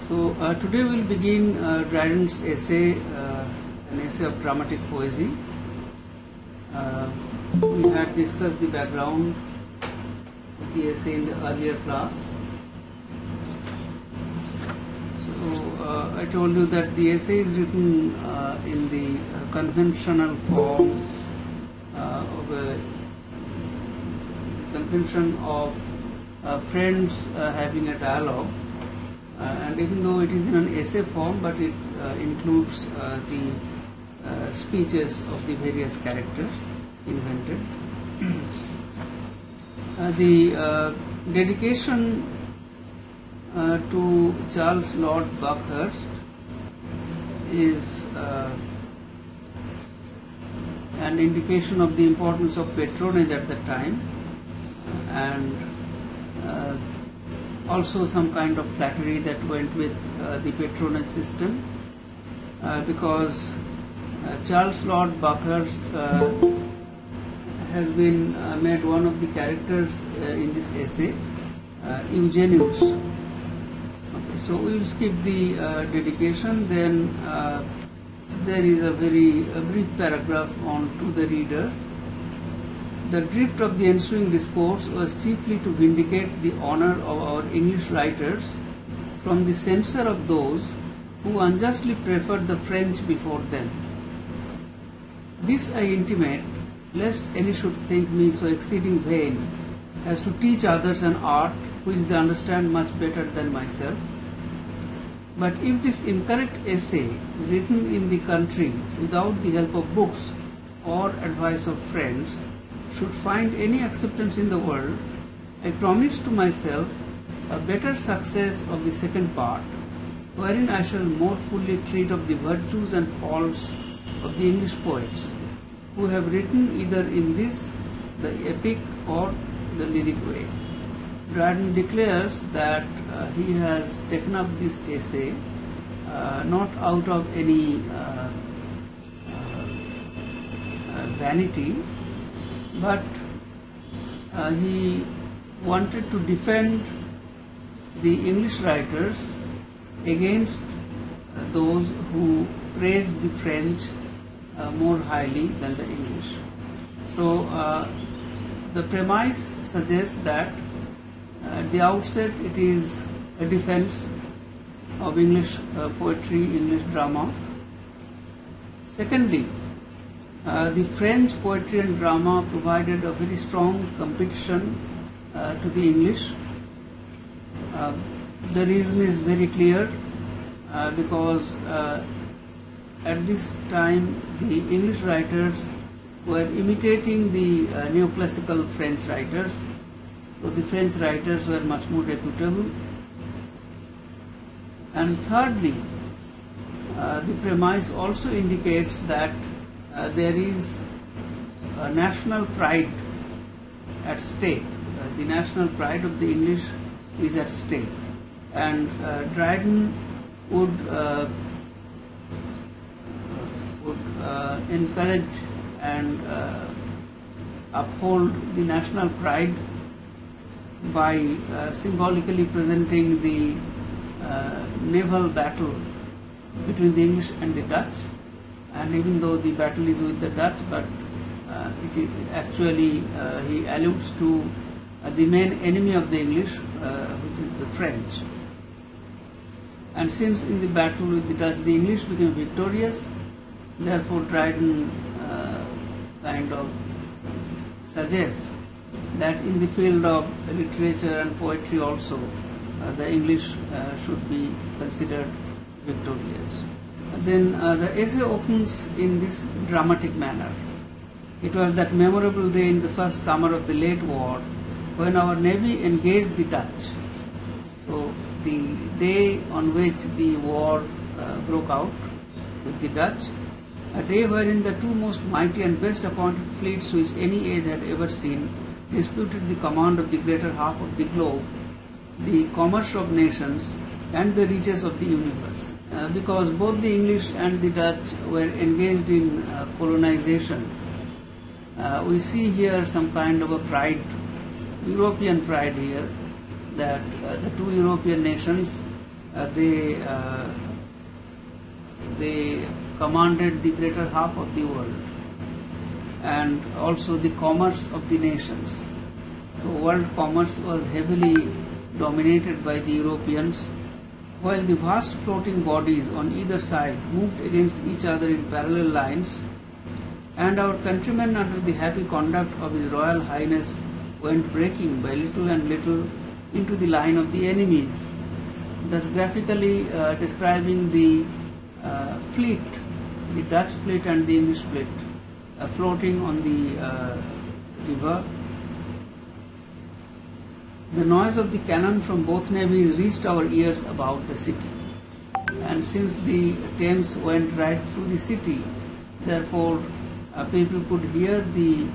So today we'll begin Dryden's essay, an essay of dramatic poesy. We had discussed the background of the essay in the earlier class. So I told you that the essay is written in the conventional form of a convention of friends having a dialogue. And even though it is in an essay form, but it includes the speeches of the various characters invented. The dedication to Charles Lord Buckhurst is an indication of the importance of patronage at the time, and also some kind of flattery that went with the patronage system, because Charles Lord Buckhurst has been made one of the characters in this essay, Eugenius. Okay, so we will skip the dedication. Then there is a very brief paragraph on to the reader. The drift of the ensuing discourse was chiefly to vindicate the honor of our English writers from the censure of those who unjustly preferred the French before them. This I intimate, lest any should think me so exceeding vain as to teach others an art which they understand much better than myself. But if this incorrect essay, written in the country without the help of books or advice of friends, should find any acceptance in the world, I promise to myself a better success of the second part, wherein I shall more fully treat of the virtues and faults of the English poets, who have written either in this, the epic, or the lyric way. Dryden declares that he has taken up this essay not out of any vanity, but he wanted to defend the English writers against those who praised the French more highly than the English. So the premise suggests that at the outset it is a defense of English poetry, English drama. Secondly, the French poetry and drama provided a very strong competition to the English. The reason is very clear, because at this time the English writers were imitating the neoclassical French writers, so the French writers were much more reputable. And thirdly, the premise also indicates that there is a national pride at stake. The national pride of the English is at stake, and Dryden would encourage and uphold the national pride by symbolically presenting the naval battle between the English and the Dutch. And even though the battle is with the Dutch, but actually he alludes to the main enemy of the English, which is the French. And since in the battle with the Dutch the English became victorious, therefore Dryden kind of suggests that in the field of literature and poetry also the English should be considered victorious. Then the essay opens in this dramatic manner. It was that memorable day in the first summer of the late war when our navy engaged the Dutch. So the day on which the war broke out with the Dutch, a day wherein the two most mighty and best appointed fleets which any age had ever seen disputed the command of the greater half of the globe, the commerce of nations, and the riches of the universe. Because both the English and the Dutch were engaged in colonization, we see here some kind of a pride, European pride here, that the two European nations they commanded the greater half of the world and also the commerce of the nations. So world commerce was heavily dominated by the Europeans, while the vast floating bodies on either side moved against each other in parallel lines, and our countrymen, under the happy conduct of His Royal Highness, went breaking by little and little into the line of the enemies, thus graphically describing the fleet, the Dutch fleet and the English fleet, floating on the river. The noise of the cannon from both navies reached our ears about the city, and since the Thames went right through the city, therefore people could hear the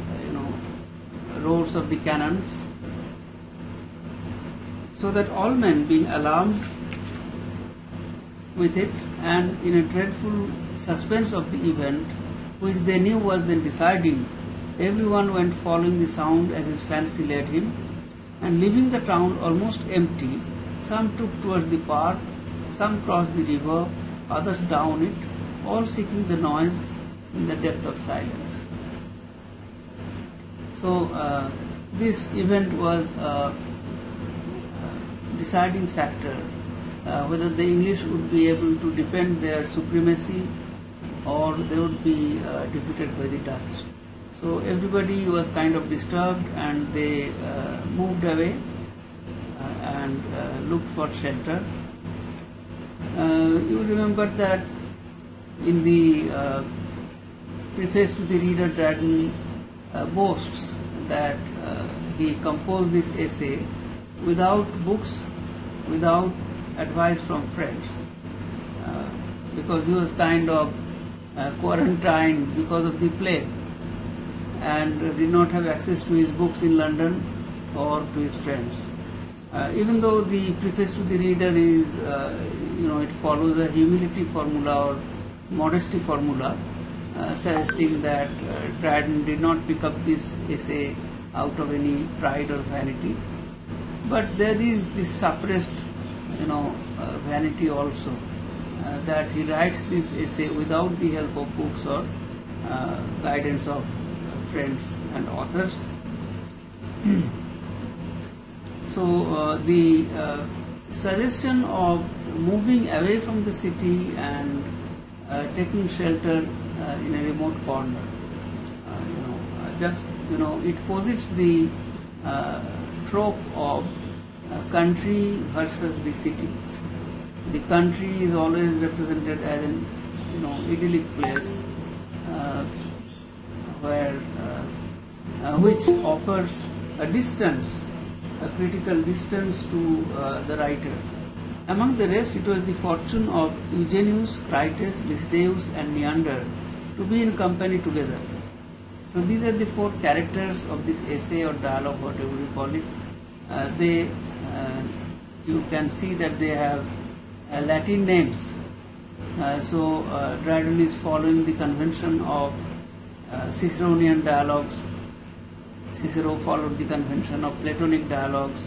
roars of the cannons, so that all men, being alarmed with it and in a dreadful suspense of the event, which they knew was then deciding, everyone went following the sound as his fancy led him, and leaving the town almost empty, some took towards the park, some crossed the river, others down it, all seeking the noise in the depth of silence. So this event was a deciding factor whether the English would be able to defend their supremacy or they would be defeated by the Dutch. So everybody was kind of disturbed, and they moved away and looked for shelter. You remember that in the preface to the reader, Dryden boasts that he composed this essay without books, without advice from friends, because he was kind of quarantined because of the plague and did not have access to his books in London or to his friends. Even though the preface to the reader is, it follows a humility formula or modesty formula, suggesting that Dryden did not pick up this essay out of any pride or vanity, but there is this suppressed, vanity also, that he writes this essay without the help of books or guidance of friends and authors. So the suggestion of moving away from the city and taking shelter in a remote corner, it posits the trope of country versus the city. The country is always represented as an idyllic place where which offers a distance, a critical distance to the writer. Among the rest, it was the fortune of Eugenius, Crates, Lysideus and Neander to be in company together. So these are the four characters of this essay or dialogue, whatever you call it. You can see that they have Latin names. So Dryden is following the convention of Ciceronian dialogues. Cicero followed the convention of Platonic dialogues.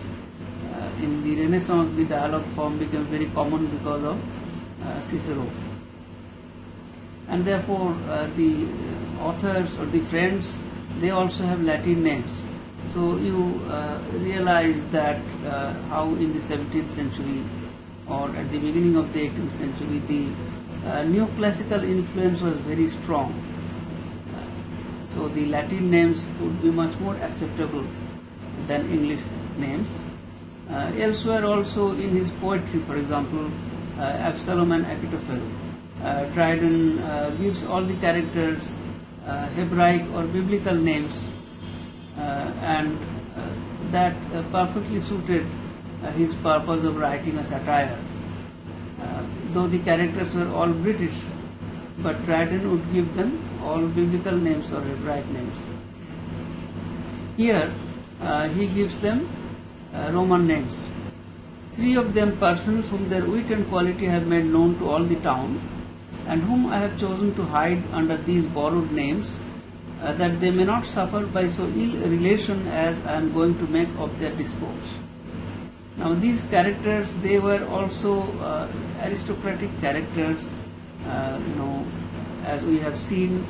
In the Renaissance, the dialogue form became very common because of Cicero. And therefore, the authors or the friends, they also have Latin names. So you realize that how in the 17th century or at the beginning of the 18th century, the neoclassical influence was very strong. So the Latin names would be much more acceptable than English names. Elsewhere also in his poetry, for example, Absalom and Achitophel, Dryden gives all the characters Hebraic or biblical names, and that perfectly suited his purpose of writing a satire. Though the characters were all British, but Dryden would give them all biblical names or Hebraic names. Here he gives them Roman names. Three of them persons whom their wit and quality have made known to all the town, and whom I have chosen to hide under these borrowed names, that they may not suffer by so ill a relation as I am going to make of their discourse. Now these characters, they were also aristocratic characters, as we have seen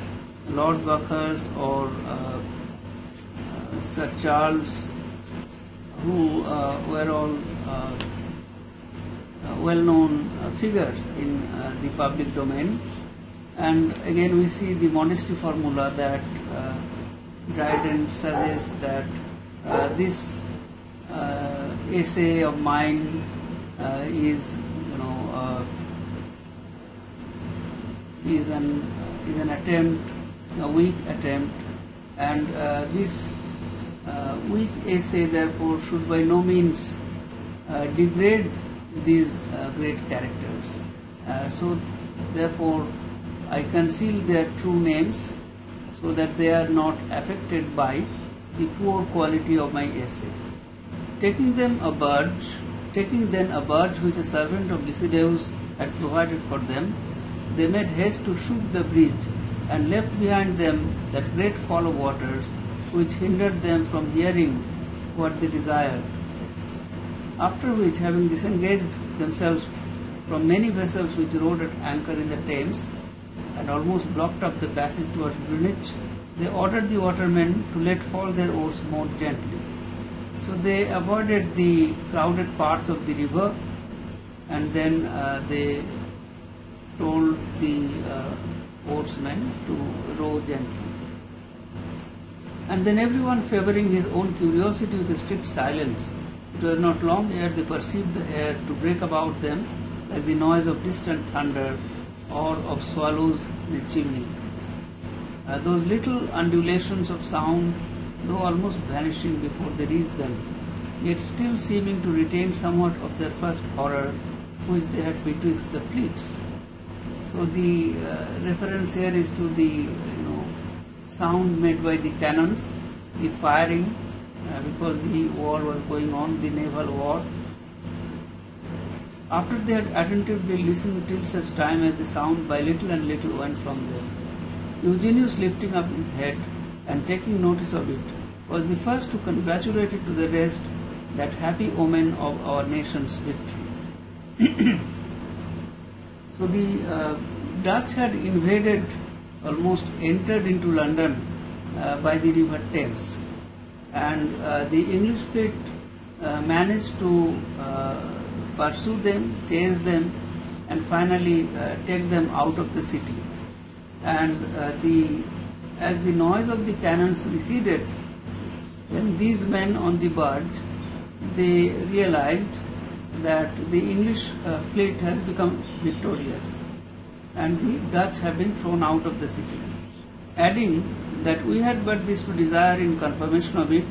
Lord Buckhurst or Sir Charles, who were all well-known figures in the public domain. And again we see the modesty formula that Dryden suggests that this essay of mine is an attempt, a weak attempt, and this weak essay therefore should by no means degrade these great characters. So therefore I conceal their true names so that they are not affected by the poor quality of my essay. Taking then a barge which a servant of Lycidaeus had provided for them, they made haste to shoot the bridge and left behind them that great fall of waters which hindered them from hearing what they desired. After which, having disengaged themselves from many vessels which rode at anchor in the Thames and almost blocked up the passage towards Greenwich, they ordered the watermen to let fall their oars more gently. So they avoided the crowded parts of the river, and then they told the oarsmen to row gently. And then everyone favouring his own curiosity with a strict silence, it was not long ere they perceived the air to break about them like the noise of distant thunder or of swallows in the chimney. Those little undulations of sound, though almost vanishing before they reached them, yet still seeming to retain somewhat of their first horror which they had betwixt the fleets. So the reference here is to the sound made by the cannons, the firing, because the war was going on, the naval war. After they had attentively listened till such time as the sound by little and little went from them, Eugenius, lifting up his head and taking notice of it, was the first to congratulate it to the rest that happy omen of our nation's victory. So the Dutch had invaded, almost entered into London by the river Thames, and the English fleet managed to pursue them, chase them, and finally take them out of the city. And as the noise of the cannons receded, when these men on the barge, they realized that the English fleet has become victorious and the Dutch have been thrown out of the city, adding that we had but this to desire in confirmation of it,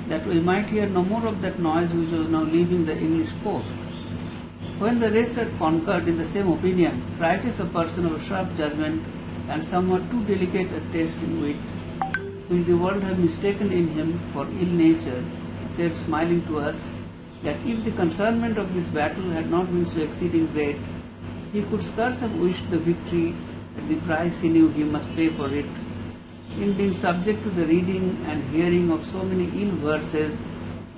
that we might hear no more of that noise which was now leaving the English port. When the rest had concurred in the same opinion, Crates, a person of sharp judgment and somewhat too delicate a taste in wit, which the world had mistaken in him for ill nature, said, smiling to us, that if the concernment of this battle had not been so exceeding great, he could scarce have wished the victory at the price he knew he must pay for it, in being subject to the reading and hearing of so many ill verses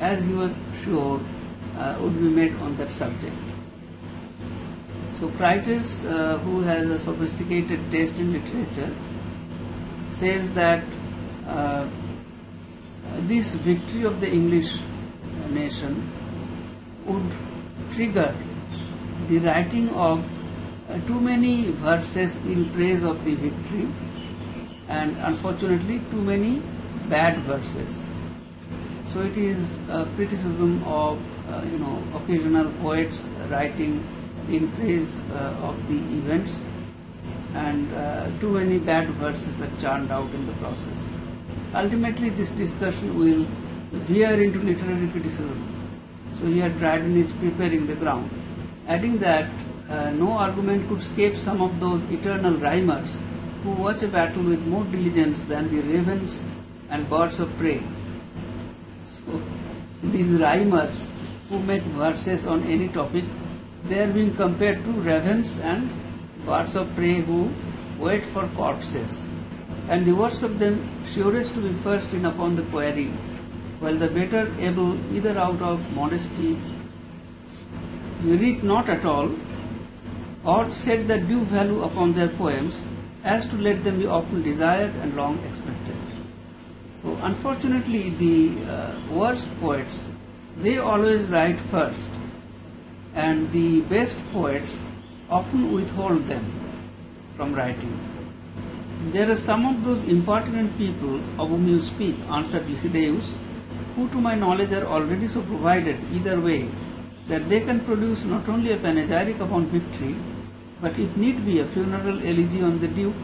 as he was sure would be made on that subject. So Crates, who has a sophisticated taste in literature, says that this victory of the English nation would trigger the writing of too many verses in praise of the victory, and unfortunately too many bad verses. So it is a criticism of occasional poets writing in praise of the events, and too many bad verses are churned out in the process. Ultimately this discussion will veer into literary criticism. So here Dryden is preparing the ground, adding that no argument could escape some of those eternal rhymers who watch a battle with more diligence than the ravens and birds of prey. So these rhymers who make verses on any topic, they are being compared to ravens and birds of prey who wait for corpses, and the worst of them surest to be first in upon the quarry, while the better able, either out of modesty read not at all, or set the due value upon their poems, as to let them be often desired and long expected. So unfortunately, the worst poets, they always write first, and the best poets often withhold them from writing. There are some of those impertinent people of whom you speak, answered Lycidaeus, who to my knowledge are already so provided either way that they can produce not only a panegyric upon victory, but if need be a funeral elegy on the Duke,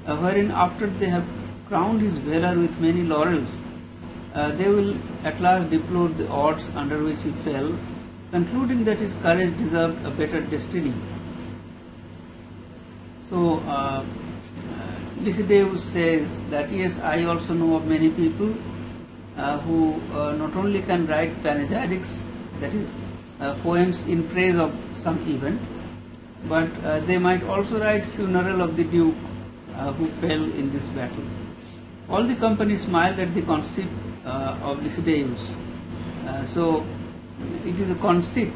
wherein after they have crowned his valor with many laurels, they will at last deplore the odds under which he fell, concluding that his courage deserved a better destiny. So Lycidaeus says that yes, I also know of many people who not only can write panegyrics, that is poems in praise of some event, but they might also write funeral of the Duke who fell in this battle. All the company smiled at the conceit of Lycidaeus. So it is a conceit.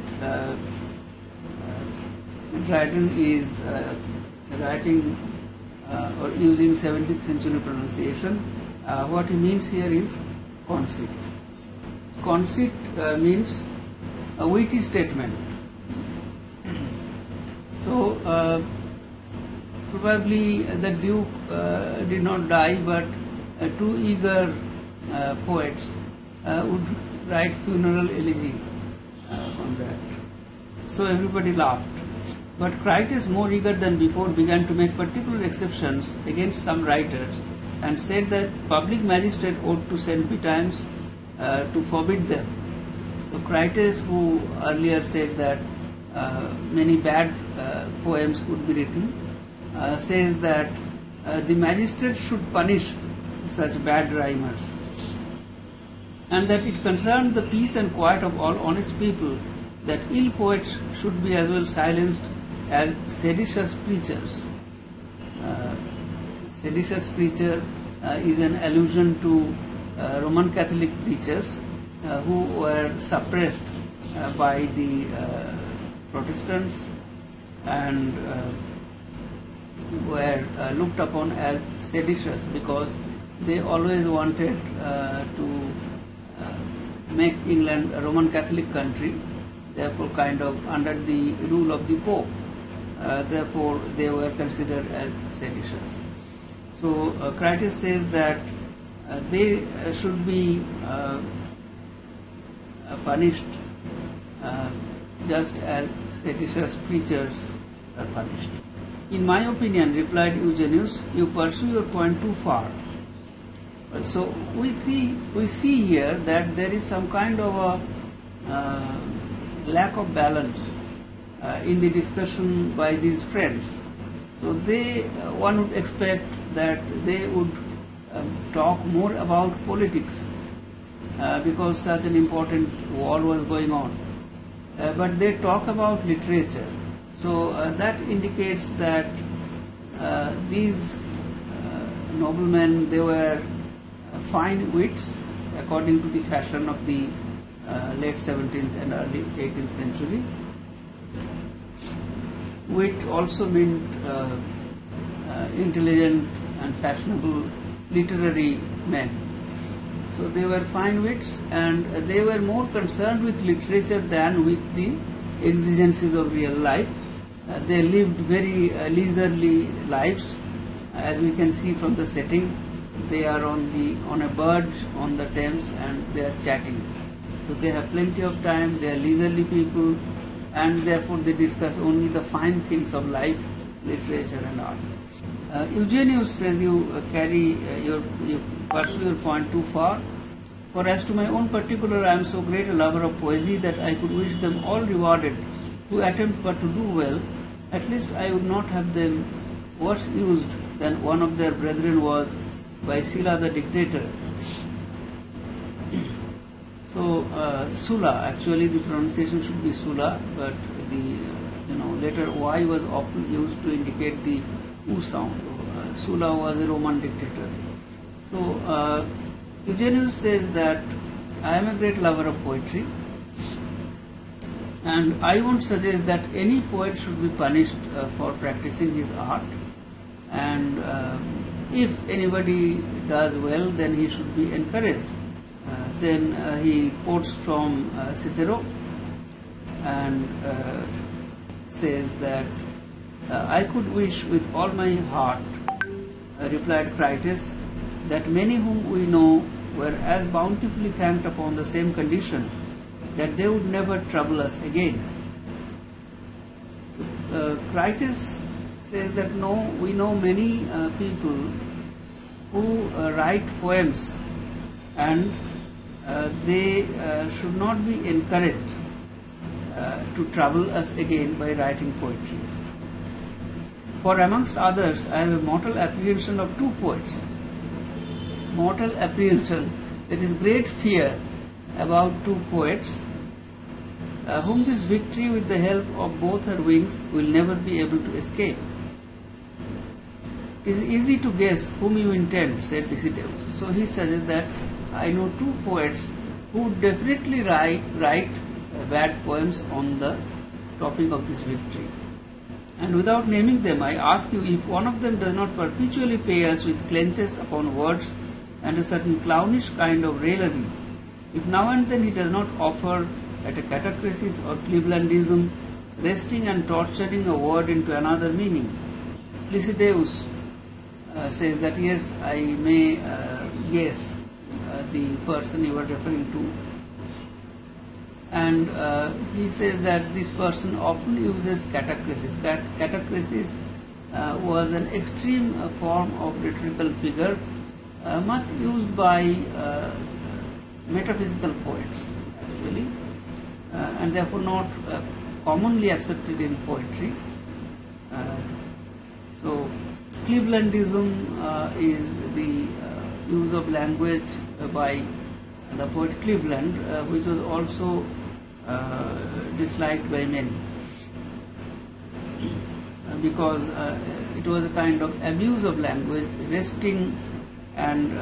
Dryden is writing or using 17th century pronunciation. What he means here is conceit. Conceit means a witty statement. So probably the Duke did not die, but two eager poets would write funeral elegy on that. So everybody laughed. But Crates, more eager than before, began to make particular exceptions against some writers and said that public magistrate ought to send betimes to forbid them. So Crates, who earlier said that many bad poems would be written, says that the magistrate should punish such bad rhymers, and that it concerned the peace and quiet of all honest people that ill poets should be as well silenced as seditious preachers. Seditious preacher is an allusion to Roman Catholic preachers who were suppressed by the Protestants and were looked upon as seditious because they always wanted to make England a Roman Catholic country, therefore kind of under the rule of the Pope. Therefore they were considered as seditious. So Crates says that they should be punished just as seditious preachers are punished. In my opinion, replied Eugenius, you pursue your point too far. So we see here that there is some kind of a lack of balance in the discussion by these friends. So one would expect that they would talk more about politics because such an important war was going on. But they talk about literature. So that indicates that these noblemen, they were fine wits according to the fashion of the late 17th and early 18th century. Wit also meant intelligent and fashionable literary men. So they were fine wits and they were more concerned with literature than with the exigencies of real life. They lived very leisurely lives, as we can see from the setting. They are on a barge on the Thames and they are chatting. So they have plenty of time, they are leisurely people, and therefore they discuss only the fine things of life, literature and art. Eugenius says you pursue your point too far. For as to my own particular, I am so great a lover of poesy that I could wish them all rewarded who attempt but to do well. At least I would not have them worse used than one of their brethren was by Sylla the dictator. So Sulla, actually the pronunciation should be Sulla, but the letter Y was often used to indicate the U sound. Sulla was a Roman dictator. So Eugenius says that I am a great lover of poetry And I won't suggest that any poet should be punished for practicing his art. And if anybody does well, then he should be encouraged. Then he quotes from Cicero and says that I could wish with all my heart, replied Crates, that many whom we know were as bountifully thanked upon the same condition that they would never trouble us again. Crates says that no, we know many people who write poems and they should not be encouraged to trouble us again by writing poetry. For amongst others, I have a mortal apprehension of two poets. Mortal apprehension, that is great fear about two poets, whom this victory with the help of both her wings will never be able to escape. It is easy to guess whom you intend, said Lycidaeus. So he suggests that I know two poets who definitely write bad poems on the topic of this victory. And without naming them, I ask you if one of them does not perpetually pay us with clenches upon words and a certain clownish kind of raillery, if now and then he does not offer at a catachresis or Clevelandism, wresting and torturing a word into another meaning. Lycidaeus says that yes, I may guess the person you are referring to. And he says that this person often uses catachresis. Catachresis was an extreme form of rhetorical figure, much used by metaphysical poets, actually, and therefore not commonly accepted in poetry. So, Clevelandism is the use of language by the poet Cleveland, which was also disliked by many because it was a kind of abuse of language, wresting and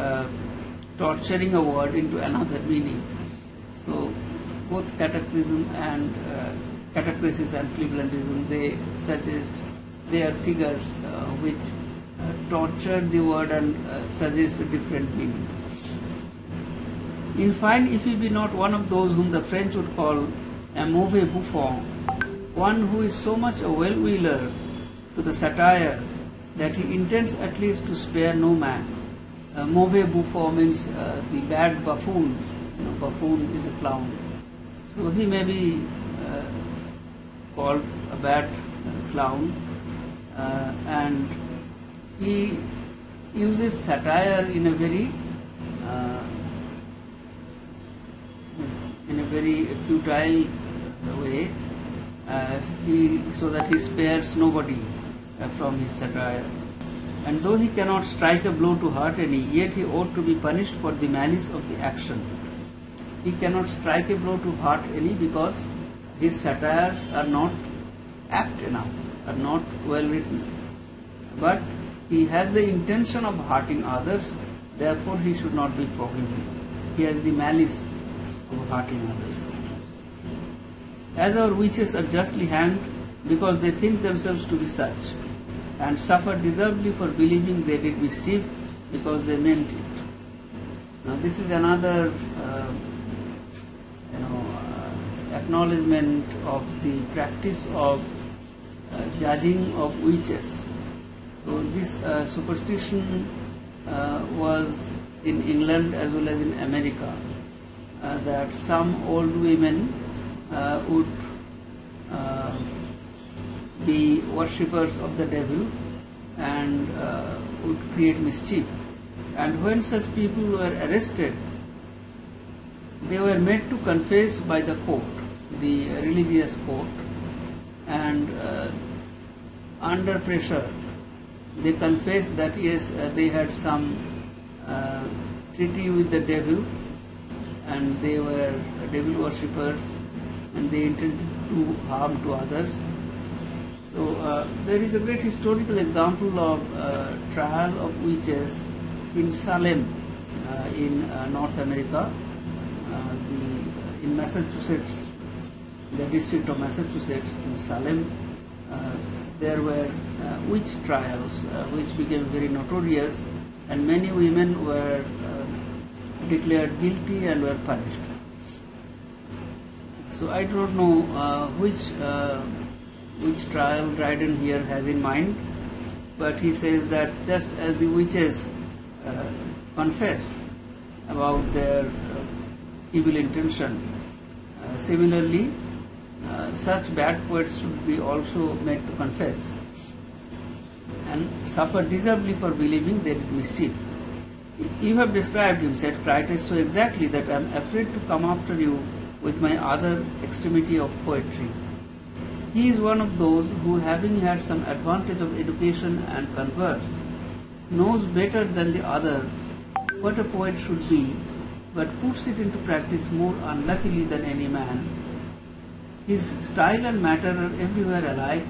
torturing a word into another meaning. So both catachresis and Clevelandism, they suggest they are figures which torture the word and suggest a different meaning. In fine, if he be not one of those whom the French would call a mauvais bouffon, one who is so much a well-wheeler to the satire that he intends at least to spare no man. Mauvais bouffon means the bad buffoon. Buffoon is a clown. So he may be called a bad clown, and he uses satire in a very futile way, so that he spares nobody from his satire. And though he cannot strike a blow to hurt any, yet he ought to be punished for the malice of the action. He cannot strike a blow to hurt any because his satires are not apt enough, are not well written. But he has the intention of hurting others, therefore he should not be forgiven. He has the malice of hurting others. As our witches are justly hanged because they think themselves to be such, and suffer deservedly for believing they did mischief because they meant it. Now this is another acknowledgement of the practice of judging of witches. So this superstition was in England as well as in America, that some old women would be worshippers of the devil and would create mischief. And when such people were arrested, they were made to confess by the court, the religious court, and under pressure they confessed that yes, they had some treaty with the devil and they were devil worshippers and they intended to do harm to others. So there is a great historical example of trial of witches in Salem in North America, in Massachusetts, the district of Massachusetts in Salem. There were witch trials which became very notorious, and many women were declared guilty and were punished. So I don't know which trial Dryden here has in mind, but he says that just as the witches confess about their evil intention, similarly such bad poets should be also made to confess and suffer deservedly for believing they did mischief. You have described him, said Crates, so exactly that I am afraid to come after you with my other extremity of poetry. He is one of those who, having had some advantage of education and converse, knows better than the other what a poet should be, but puts it into practice more unluckily than any man. His style and matter are everywhere alike.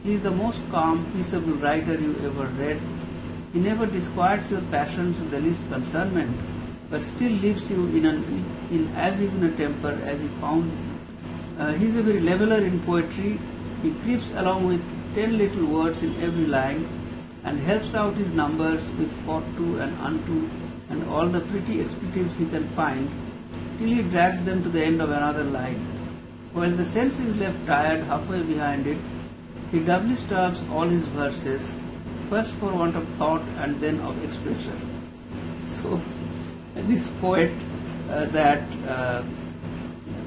He is the most calm, peaceable writer you ever read. He never disquiets your passions with the least concernment, but still leaves you in as even a temper as he found. He is a very leveller in poetry. He creeps along with 10 little words in every line and helps out his numbers with for to and unto and all the pretty expletives he can find till he drags them to the end of another line. While the sense is left tired halfway behind it, he doubly starves all his verses, first for want of thought and then of expression. So this poet that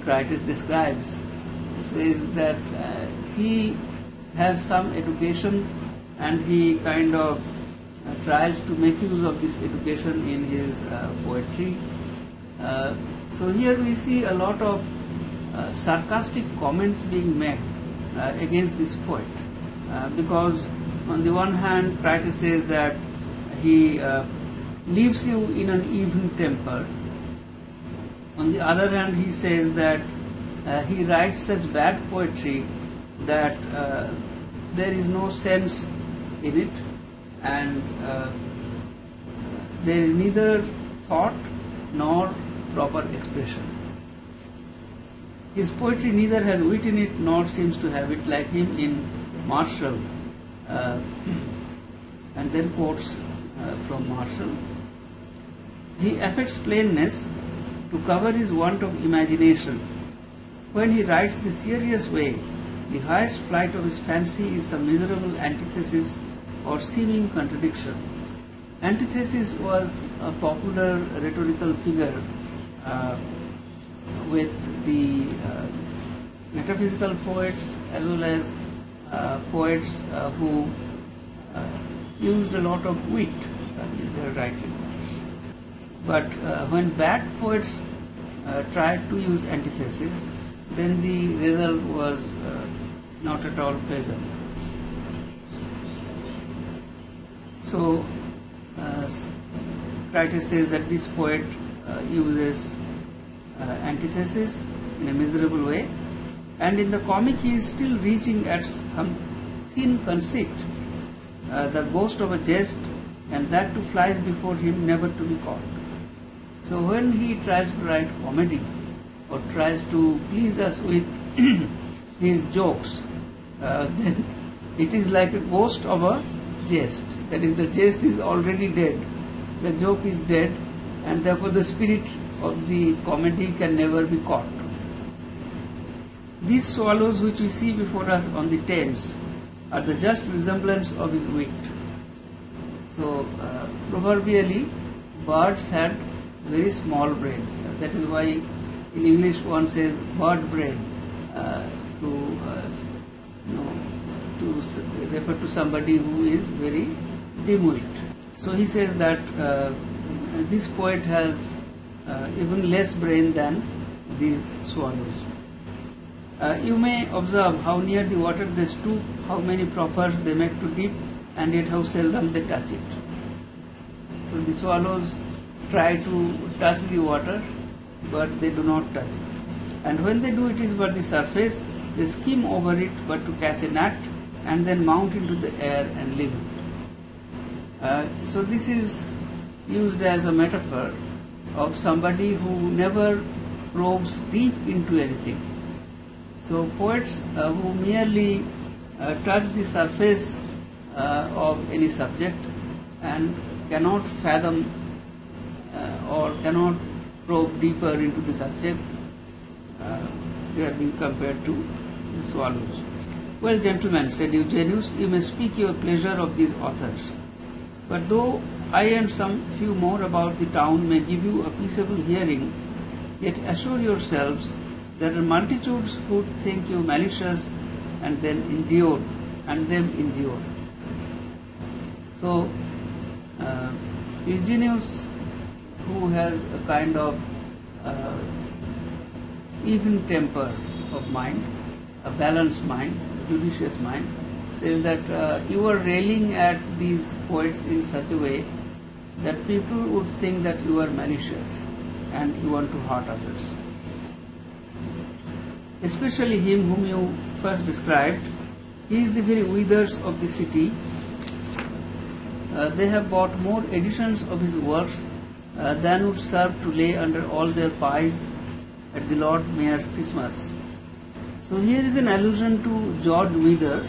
Crates describes says that he has some education and he kind of tries to make use of this education in his poetry. So here we see a lot of sarcastic comments being made against this poet, because on the one hand Crates says that he leaves you in an even temper. On the other hand, he says that he writes such bad poetry that there is no sense in it, and there is neither thought nor proper expression. His poetry neither has wit in it nor seems to have it, like him in Marshall, and then quotes from Marshall. He affects plainness to cover his want of imagination. When he writes the serious way, the highest flight of his fancy is some miserable antithesis or seeming contradiction. Antithesis was a popular rhetorical figure with the metaphysical poets as well as poets who used a lot of wit in their writing. But when bad poets tried to use antithesis, then the result was not at all pleasant. So Crates says that this poet uses antithesis in a miserable way, and in the comic he is still reaching at some thin conceit, the ghost of a jest, and that too flies before him, never to be caught. So when he tries to write comedy or tries to please us with his jokes, then it is like a ghost of a jest. That is, the jest is already dead, the joke is dead, and therefore the spirit of the comedy can never be caught. These swallows which we see before us on the Thames are the just resemblance of his wit. So proverbially, birds had very small brains. That is why in English one says bird brain to refer to somebody who is very dim-witted. So he says that this poet has even less brain than these swallows. You may observe how near the water they stoop, how many proffers they make to dip, and yet how seldom they touch it. So the swallows try to touch the water, but they do not touch it. And when they do, it is but the surface. They skim over it but to catch a gnat and then mount into the air and leave it. So this is used as a metaphor of somebody who never probes deep into anything. So poets who merely touch the surface of any subject and cannot fathom or cannot probe deeper into the subject, they are being compared to the swallows. Well, gentlemen, said Eugenius, you may speak your pleasure of these authors. But though I and some few more about the town may give you a peaceable hearing, yet assure yourselves there are multitudes who think you malicious and then injured, and them injured. So, Eugenius, who has a kind of even temper of mind, a balanced mind, a judicious mind, says that you are railing at these poets in such a way that people would think that you are malicious and you want to hurt others. Especially him whom you first described, he is the very withers of the city. They have bought more editions of his works than would serve to lay under all their pies at the Lord Mayor's Christmas. So here is an allusion to George Wither,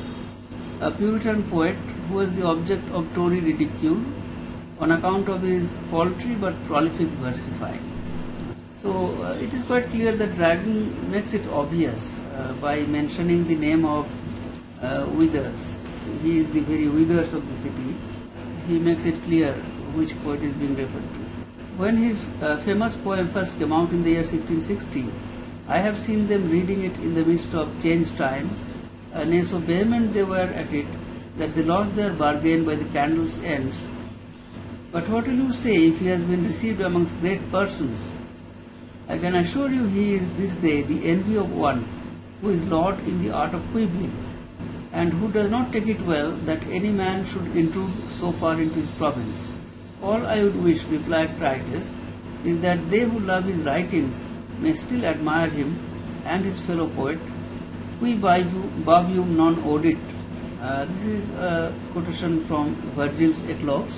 a Puritan poet who was the object of Tory ridicule on account of his paltry but prolific versifying. So it is quite clear that Dryden makes it obvious by mentioning the name of Withers. So he is the very Withers of the city. He makes it clear which poet is being referred to. When his famous poem first came out in the year 1660, I have seen them reading it in the midst of change time, nay, so vehement they were at it that they lost their bargain by the candle's ends. But what will you say if he has been received amongst great persons? I can assure you he is this day the envy of one who is lord in the art of quibbling, and who does not take it well that any man should intrude so far into his province. All I would wish, replied Critias, is that they who love his writings may still admire him and his fellow poet, qui bavium non odit. This is a quotation from Virgil's Eclogues.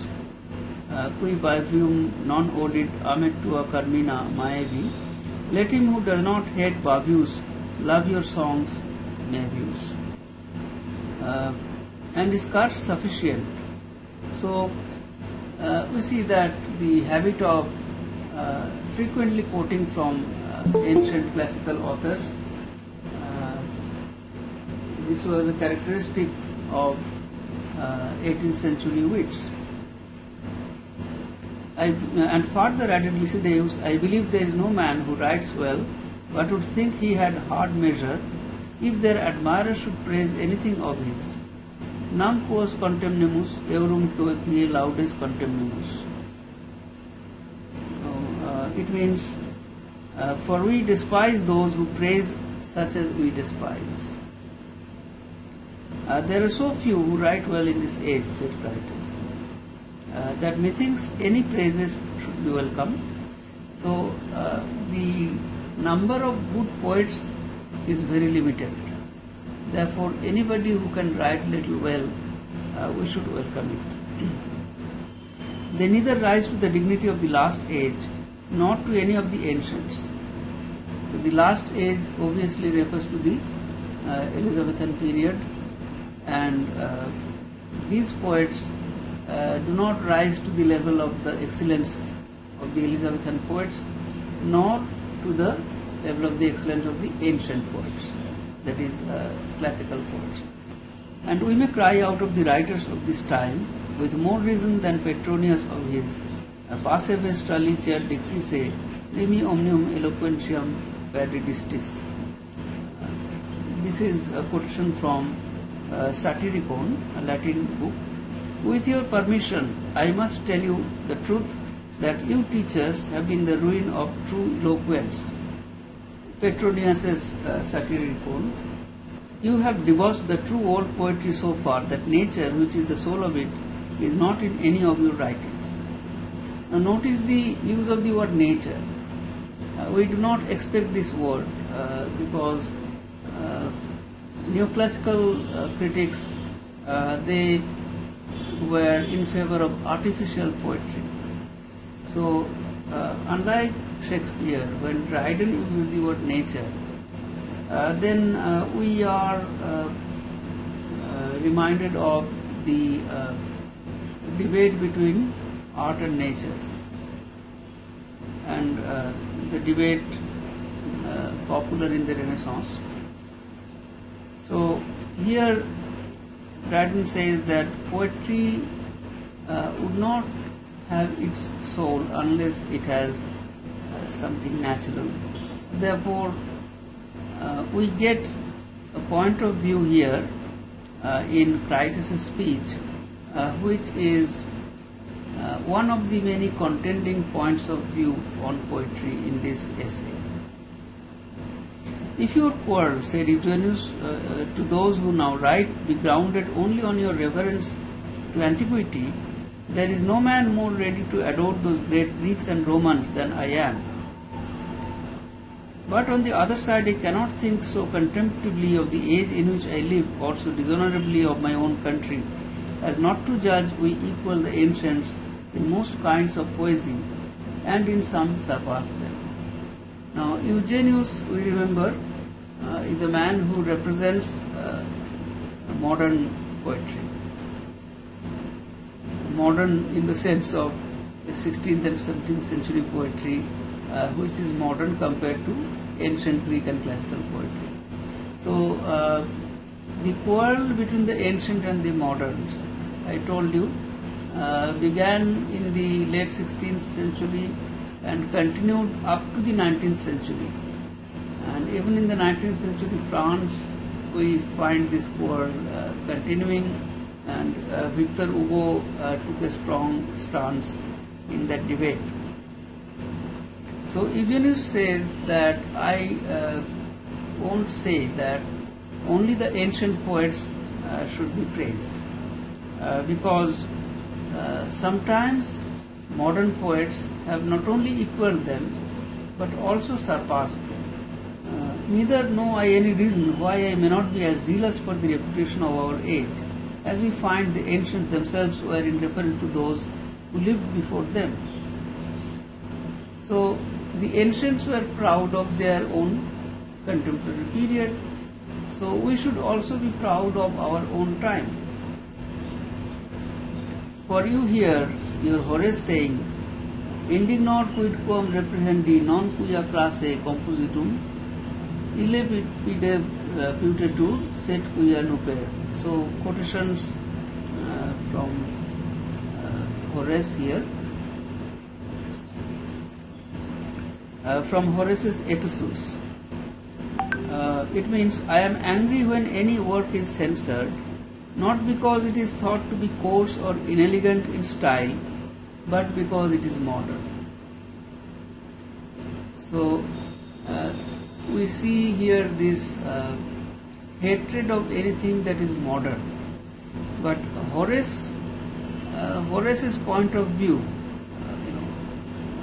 Qui bavium non odit amet tua carmina maevi. Let him who does not hate bavius love your songs, maevius. And is cut sufficient. So we see that the habit of frequently quoting from ancient classical authors, this was a characteristic of 18th century wits. And further added Lycidaeus, I believe there is no man who writes well but would think he had hard measure if their admirers should praise anything of his. Nam quos contemnemus, eurum quoque laudes contemnemus. It means, for we despise those who praise such as we despise. There are so few who write well in this age, said Critias, that methinks any praises should be welcome. So the number of good poets is very limited. Therefore, anybody who can write little well, we should welcome it. They neither rise to the dignity of the last age, nor to any of the ancients. So the last age obviously refers to the Elizabethan period, and these poets do not rise to the level of the excellence of the Elizabethan poets, nor to the level of the excellence of the ancient poets, that is classical poets. And we may cry out of the writers of this time with more reason than Petronius of his passe vestra licia dixisse remi omnium eloquentiam peridistis. This is a quotation from Satyricon, a Latin book. With your permission, I must tell you the truth that you teachers have been the ruin of true eloquence. Petronius's Satyricon. You have debauched the true old poetry so far that nature, which is the soul of it, is not in any of your writings. Now notice the use of the word nature. We do not expect this word because neoclassical critics, they were in favor of artificial poetry. So unlike Shakespeare, when Dryden uses the word nature, then we are reminded of the debate between art and nature, and the debate popular in the Renaissance. So here Dryden says that poetry would not have its soul unless it has something natural. Therefore, we get a point of view here in Critias' speech, which is one of the many contending points of view on poetry in this essay. If your quarrel, said Eugenius to those who now write, be grounded only on your reverence to antiquity, there is no man more ready to adore those great Greeks and Romans than I am. But on the other side, I cannot think so contemptibly of the age in which I live, or so dishonorably of my own country, as not to judge we equal the ancients in most kinds of poesy, and in some surpass them. Now, Eugenius, we remember, is a man who represents modern poetry. Modern in the sense of 16th and 17th century poetry, which is modern compared to ancient Greek and classical poetry. So, the quarrel between the ancient and the moderns, I told you, began in the late 16th century and continued up to the 19th century. And even in the 19th century France, we find this quarrel continuing, and Victor Hugo took a strong stance in that debate. So Eugenius says that I won't say that only the ancient poets should be praised, because sometimes modern poets have not only equaled them but also surpassed them. Neither know I any reason why I may not be as zealous for the reputation of our age, as we find the ancients themselves were in reference to those who lived before them. So the ancients were proud of their own contemporary period, so we should also be proud of our own time. For you hear your Horace saying, indignor quid quam reprehendi non cuia classe compositum, ille pide putetur set cuia nuper. So quotations from Horace here. From Horace's Epistles. It means, I am angry when any work is censored, not because it is thought to be coarse or inelegant in style, but because it is modern. So we see here this hatred of anything that is modern. But Horace's point of view,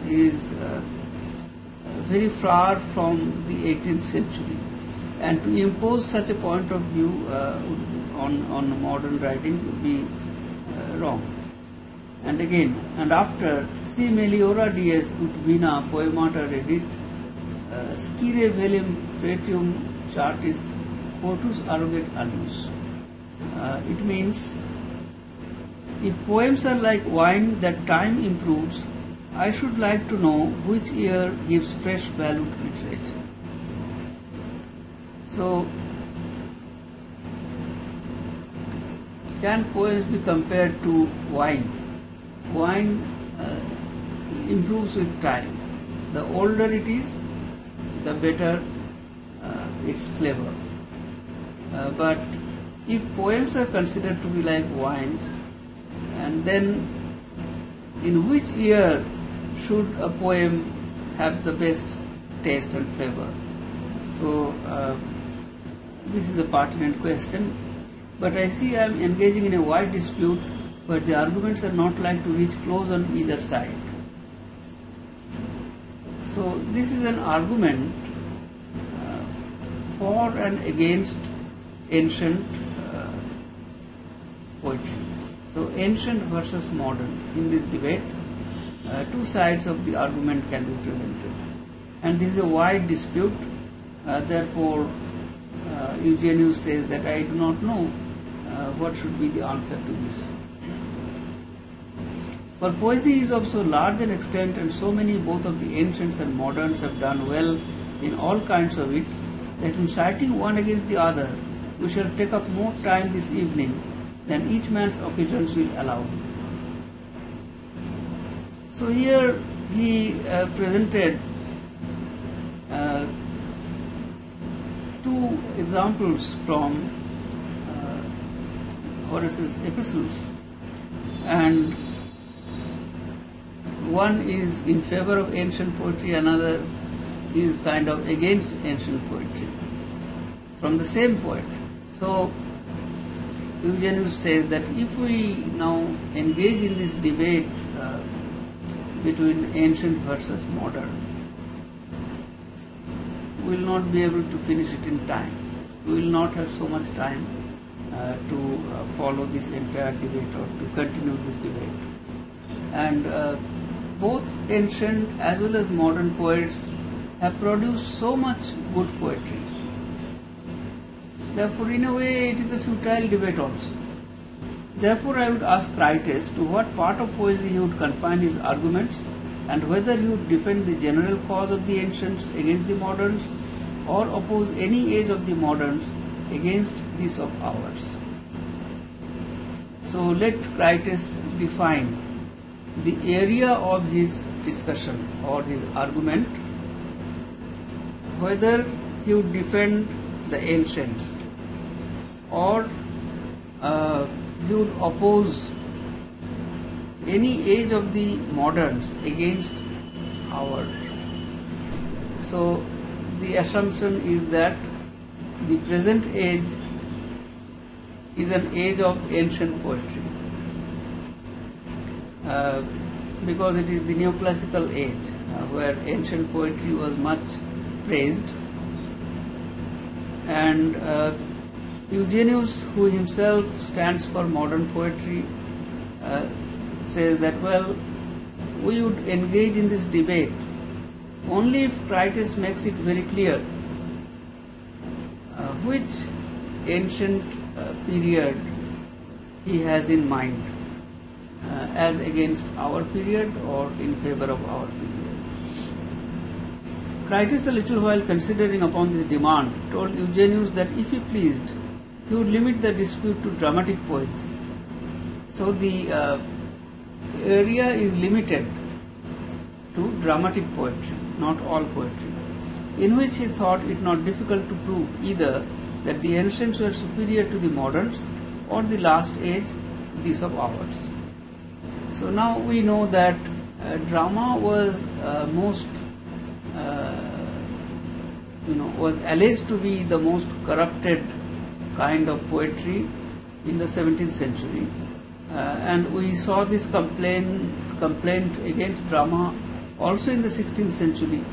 is very far from the 18th century, and to impose such a point of view on modern writing would be wrong. And again, and after, si meliora dies ut vina poemata redit, scire velim pretium chartis potus arroget annus. It means, if poems are like wine that time improves, I should like to know which year gives fresh value to literature. So, can poems be compared to wine? Wine improves with time. The older it is, the better its flavor. But if poems are considered to be like wines, and then in which year should a poem have the best taste and flavor? So this is a pertinent question, but I see I am engaging in a wide dispute, but the arguments are not like to reach close on either side. So this is an argument for and against ancient poetry. So ancient versus modern in this debate, two sides of the argument can be presented, and this is a wide dispute. Therefore, Eugenius says that I do not know what should be the answer to this. For poesy is of so large an extent, and so many both of the ancients and moderns have done well in all kinds of it, that in citing one against the other, we shall take up more time this evening than each man's occasions will allow. So here he presented two examples from Horace's epistles, and one is in favor of ancient poetry, another is kind of against ancient poetry from the same poet. So Eugenius says that if we now engage in this debate between ancient versus modern, we will not be able to finish it in time. We will not have so much time to follow this entire debate or to continue this debate. And both ancient as well as modern poets have produced so much good poetry. Therefore, in a way, it is a futile debate also. Therefore, I would ask Critias to what part of poesy he would confine his arguments, and whether he would defend the general cause of the ancients against the moderns, or oppose any age of the moderns against this of ours. So let Critias define the area of his discussion or his argument, whether he would defend the ancients or he would oppose any age of the moderns against ours. So the assumption is that the present age is an age of ancient poetry, because it is the neoclassical age where ancient poetry was much praised, and Eugenius, who himself stands for modern poetry, says that, well, we would engage in this debate only if Critias makes it very clear which ancient period he has in mind, as against our period or in favor of our period. Critias, a little while considering upon this demand, told Eugenius that if he pleased, he would limit the dispute to dramatic poesy. So the area is limited to dramatic poetry, not all poetry, in which he thought it not difficult to prove either that the ancients were superior to the moderns or the last age, this of ours. So now we know that drama was was alleged to be the most corrupted kind of poetry in the 17th century, and we saw this complaint against drama also in the 16th century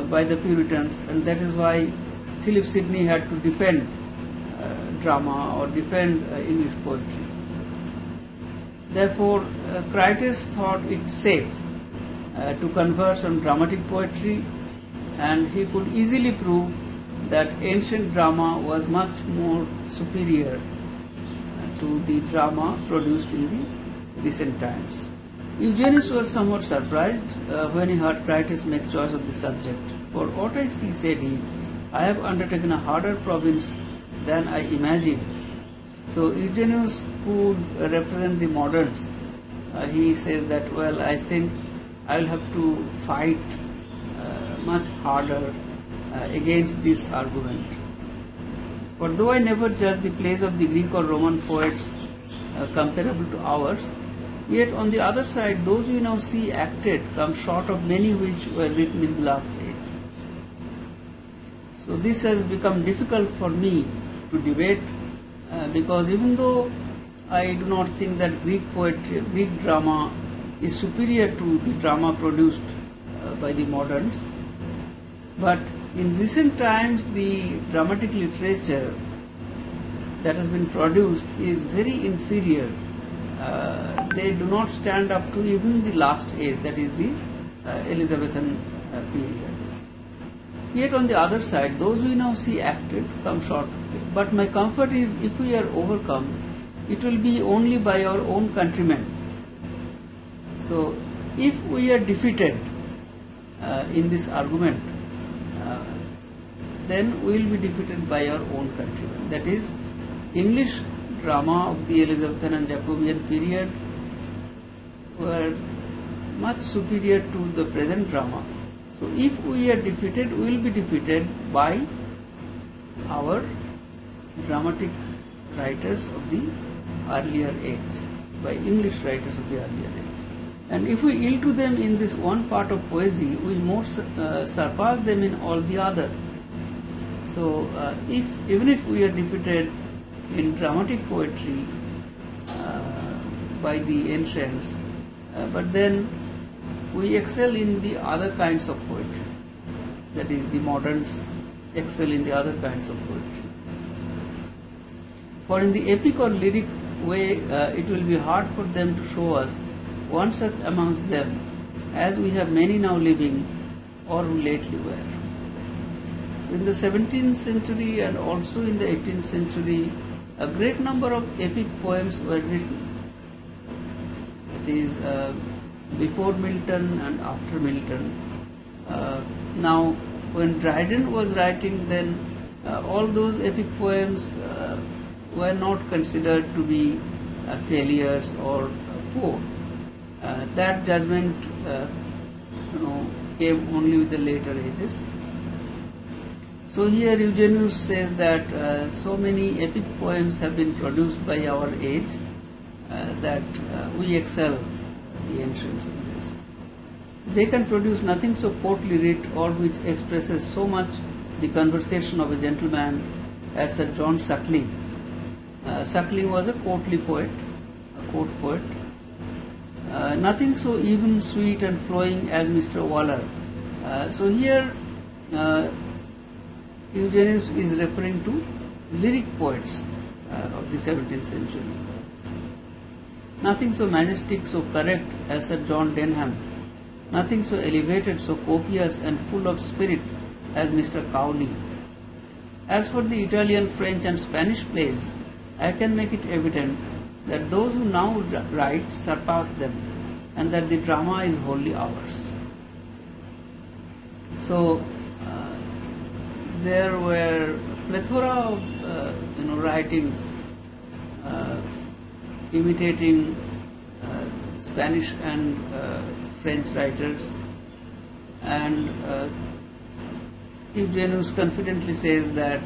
by the Puritans, and that is why Philip Sidney had to defend drama or defend English poetry. Therefore, Critias thought it safe to converse on dramatic poetry, and he could easily prove that ancient drama was much more superior to the drama produced in the recent times. Eugenius was somewhat surprised when he heard Critias make choice of the subject. For what I see, said he, I have undertaken a harder province than I imagined. So Eugenius, who would represent the moderns, he says that, well, I think I will have to fight much harder against this argument. For though I never judge the plays of the Greek or Roman poets comparable to ours, yet on the other side, those we now see acted come short of many which were written in the last age. So this has become difficult for me to debate, because even though I do not think that Greek poetry, Greek drama is superior to the drama produced by the moderns, but in recent times the dramatic literature that has been produced is very inferior. They do not stand up to even the last age, that is the Elizabethan period. Yet on the other side, those we now see acted come short. But my comfort is, if we are overcome, it will be only by our own countrymen. So, if we are defeated in this argument, then we will be defeated by our own countrymen. That is, English drama of the Elizabethan and Jacobean period were much superior to the present drama. So if we are defeated, we will be defeated by our dramatic writers of the earlier age, by English writers of the earlier age. And if we yield to them in this one part of poesy, we will more surpass them in all the other. So even if we are defeated in dramatic poetry by the ancients, but then we excel in the other kinds of poetry. That is, the moderns excel in the other kinds of poetry. For in the epic or lyric way, it will be hard for them to show us one such amongst them, as we have many now living or who lately were. So in the 17th century and also in the 18th century, a great number of epic poems were written. It is before Milton and after Milton. Now, when Dryden was writing, then all those epic poems were not considered to be failures or poor. That judgment, came only with the later ages. So here Eugenius says that so many epic poems have been produced by our age that we excel the ancients in this. They can produce nothing so courtly writ or which expresses so much the conversation of a gentleman as Sir John Suckling. Suckling was a courtly poet, a court poet. Nothing so even, sweet and flowing as Mr. Waller. So here Eugenius is referring to lyric poets of the 17th century. Nothing so majestic, so correct as Sir John Denham. Nothing so elevated, so copious and full of spirit as Mr. Cowley. As for the Italian, French and Spanish plays, I can make it evident that those who now write surpass them, and that the drama is wholly ours. So there were a plethora of writings imitating Spanish and French writers, and Eugenius confidently says that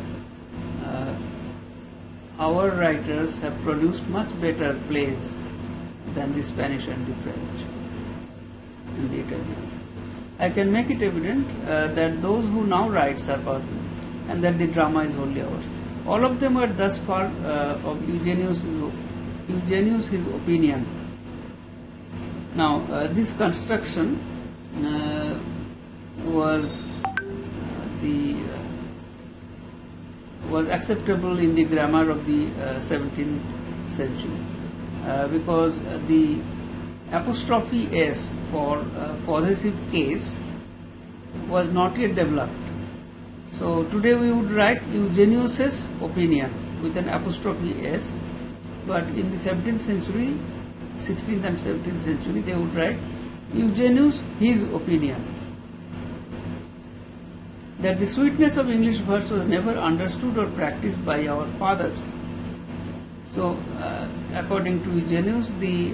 our writers have produced much better plays than the Spanish and the French and the Italian. I can make it evident that those who now write surpass them, and that the drama is wholly ours. All of them were thus far of Eugenius' his opinion. Now, this construction was acceptable in the grammar of the 17th century because the apostrophe s for possessive case was not yet developed. So today we would write Eugenius' opinion with an apostrophe s, but in the 17th century, 16th and 17th century, they would write Eugenius his opinion. That the sweetness of English verse was never understood or practiced by our fathers. So, according to Eugenius, the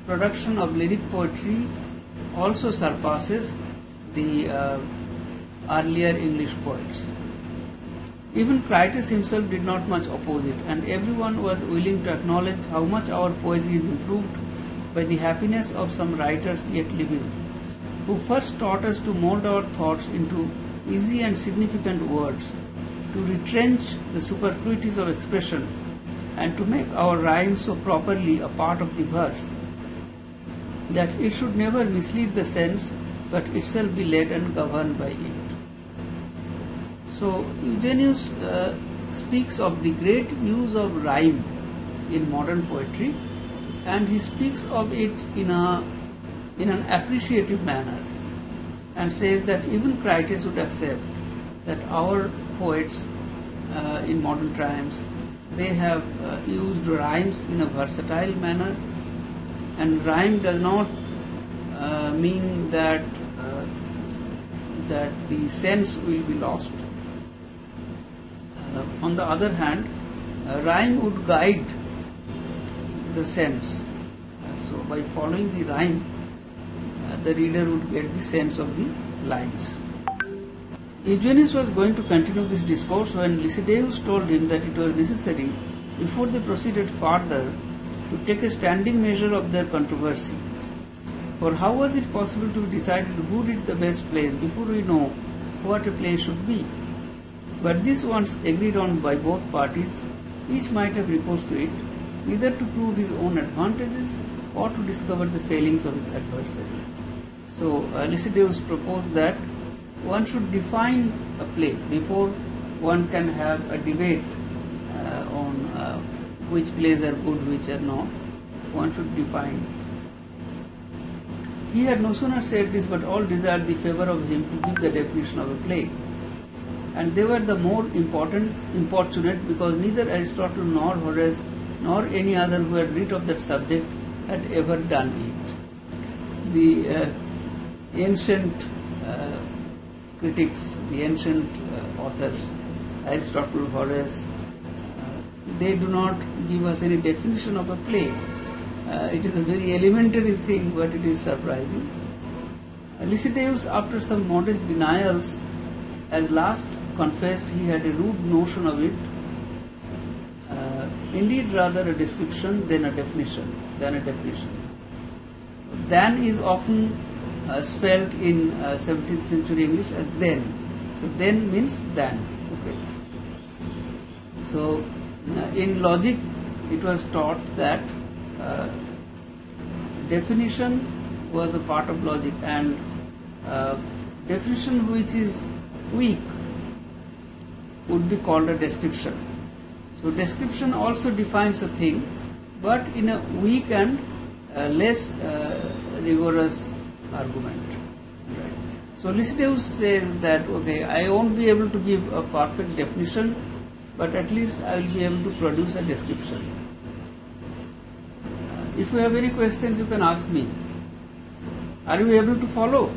production of lyric poetry also surpasses the earlier English poets. Even Critias himself did not much oppose it, and everyone was willing to acknowledge how much our poesy is improved by the happiness of some writers yet living, who first taught us to mold our thoughts into easy and significant words, to retrench the superfluities of expression, and to make our rhyme so properly a part of the verse that it should never mislead the sense, but itself be led and governed by it. So Eugenius speaks of the great use of rhyme in modern poetry, and he speaks of it in an appreciative manner. and says that even Critias would accept that our poets in modern times, they have used rhymes in a versatile manner, and rhyme does not mean that that the sense will be lost. On the other hand, rhyme would guide the sense. So by following the rhyme, the reader would get the sense of the lines. Eugenius was going to continue this discourse when Lycidaeus told him that it was necessary, before they proceeded further, to take a standing measure of their controversy. For how was it possible to be decided who did the best plays before we know what a play should be? But this once agreed on by both parties, each might have recourse to it, either to prove his own advantages or to discover the failings of his adversary. So Lycidaeus proposed that one should define a play before one can have a debate on which plays are good, which are not. One should define. He had no sooner said this, but all desired the favor of him to give the definition of a play. And they were the more importunate because neither Aristotle nor Horace nor any other who had writ of that subject had ever done it. The ancient critics, the ancient authors, Aristotle, Horace, they do not give us any definition of a play. It is a very elementary thing, but it is surprising. Lycidaeus, after some modest denials, at last confessed he had a rude notion of it, indeed rather a description than a definition. Than is often spelled in 17th century English as then. So then means than. Okay. So in logic, it was taught that definition was a part of logic, and definition which is weak would be called a description. So description also defines a thing, but in a weak and less rigorous argument. Right. So Lycidaeus says that, okay, I won't be able to give a perfect definition, but at least I will be able to produce a description. If you have any questions, you can ask me. Are you able to follow?